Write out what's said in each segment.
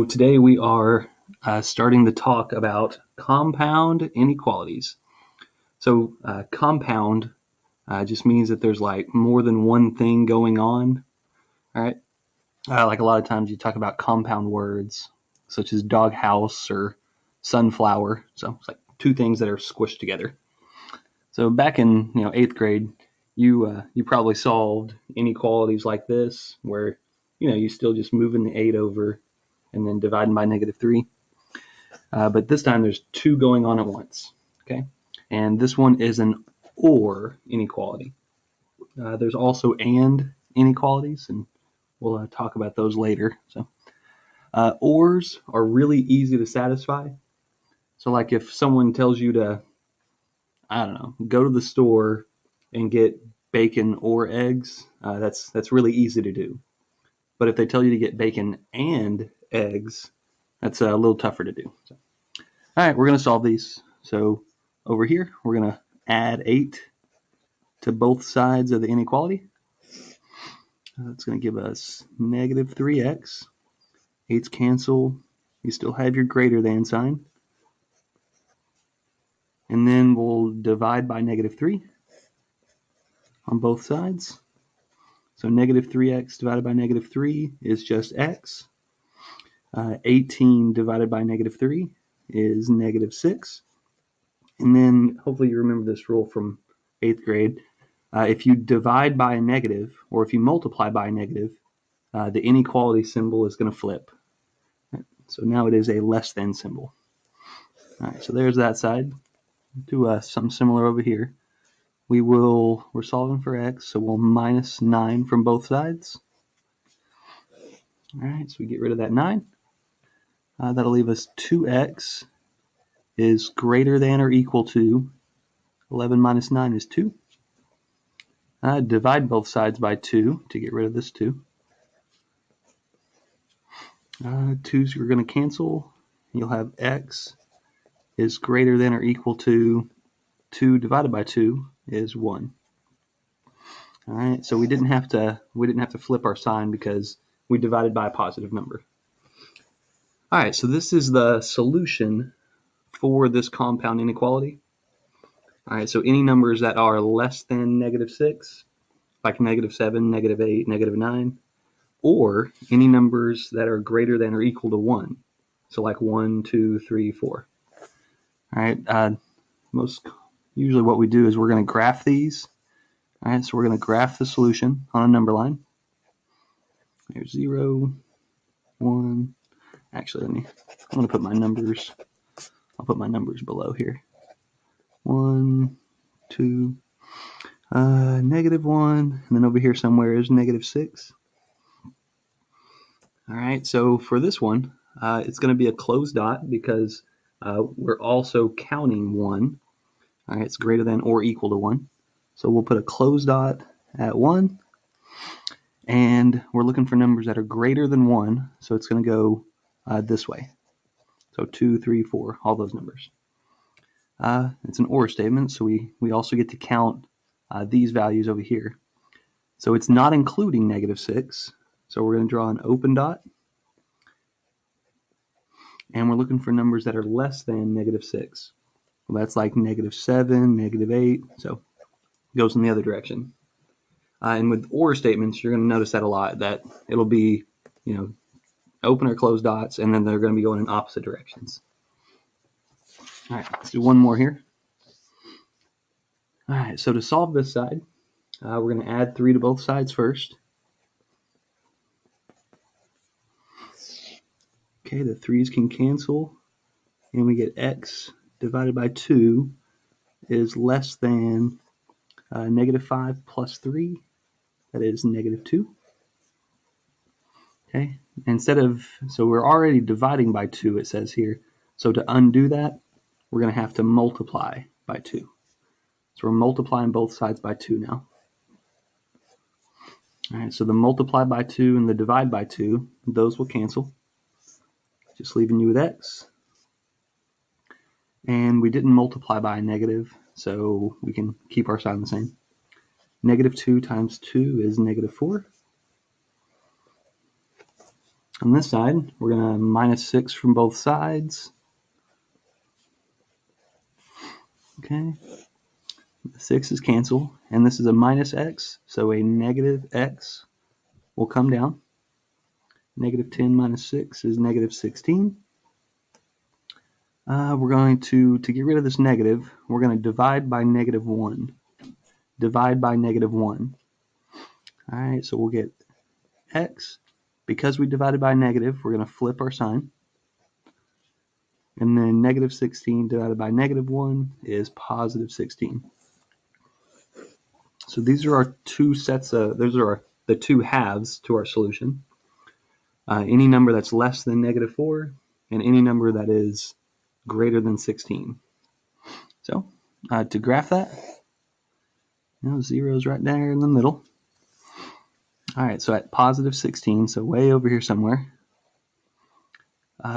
So today we are starting to talk about compound inequalities. So compound just means that there's like more than one thing going on. All right. Like a lot of times you talk about compound words such as doghouse or sunflower. So it's like two things that are squished together. So back in 8th grade, you probably solved inequalities like this, where you still just moving the 8 over and then dividing by -3. But this time there's two going on at once. Okay, and this one is an or inequality. There's also and inequalities, and we'll talk about those later. So ors are really easy to satisfy. So like if someone tells you to, I don't know, go to the store and get bacon or eggs, that's really easy to do. But if they tell you to get bacon and eggs, that's a little tougher to do. So, all right, we're going to solve these. So over here, we're going to add 8 to both sides of the inequality. That's going to give us -3x. 8's cancel. You still have your greater than sign. And then we'll divide by -3 on both sides. So -3x divided by -3 is just x. 18 divided by -3 is -6. And then hopefully you remember this rule from 8th grade. If you divide by a negative, or if you multiply by a negative, the inequality symbol is going to flip. So now it is a less than symbol. All right, so there's that side. Do something similar over here. We're solving for x, so we'll -9 from both sides. All right, so we get rid of that 9. That'll leave us 2x is greater than or equal to 11 minus 9 is 2. Divide both sides by 2 to get rid of this 2. 2's are going to cancel. You'll have x is greater than or equal to 2 divided by 2 is 1. All right, so we didn't have to flip our sign because we divided by a positive number. All right, so this is the solution for this compound inequality. All right, so any numbers that are less than -6, like -7, -8, -9, or any numbers that are greater than or equal to 1, so like 1, 2, 3, 4. All right, usually what we do is we're going to graph these. All right, so we're going to graph the solution on a number line. There's 0, 1. Actually, I'm going to put my numbers. I'll put my numbers below here. 1, 2, -1, and then over here somewhere is -6. All right, so for this one, it's going to be a closed dot because we're also counting 1. All right, it's greater than or equal to 1. So we'll put a closed dot at 1, and we're looking for numbers that are greater than 1, so it's going to go this way. So 2, 3, 4, all those numbers. It's an or statement, so we also get to count these values over here. So it's not including -6, so we're going to draw an open dot, and we're looking for numbers that are less than -6. Well, that's like -7, -8, so it goes in the other direction. And with or statements, you're going to notice that a lot, that it'll be, open or closed dots, and then they're going to be going in opposite directions. All right, let's do one more here. All right, so to solve this side, we're going to add 3 to both sides first. Okay, the 3's can cancel, and we get x divided by 2 is less than -5 plus 3. That is -2. Okay, so we're already dividing by 2, it says here. So to undo that, we're going to have to multiply by 2. So we're multiplying both sides by 2 now. All right, so the multiply by 2 and the divide by 2, those will cancel, just leaving you with x. And we didn't multiply by a negative, so we can keep our sign the same. -2 times 2 is -4. On this side, we're going to minus 6 from both sides. Okay, the 6's cancel, and this is a minus x, so a negative x will come down. Negative 10 minus 6 is negative 16. We're going to get rid of this negative, we're going to divide by negative 1. Divide by negative 1. All right, so we'll get x. Because we divided by negative, we're going to flip our sign. And then negative 16 divided by negative 1 is positive 16. So these are our two sets of, those are the two halves to our solution. Any number that's less than negative 4 and any number that is greater than 16. So to graph that, 0 is right there in the middle. All right, so at positive 16, so way over here somewhere,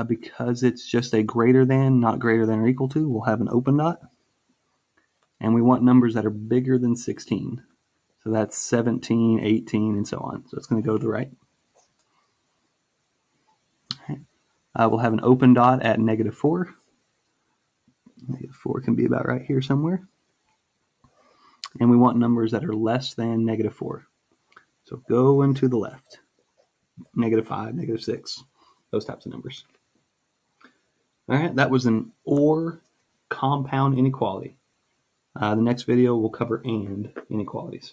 because it's just a greater than, not greater than or equal to, we'll have an open dot. And we want numbers that are bigger than 16. So that's 17, 18, and so on. So it's going to go to the right. Okay. We'll have an open dot at negative 4. Negative 4 can be about right here somewhere. And we want numbers that are less than negative 4. So going to the left. Negative 5, negative 6, those types of numbers. All right, that was an OR compound inequality. The next video will cover AND inequalities.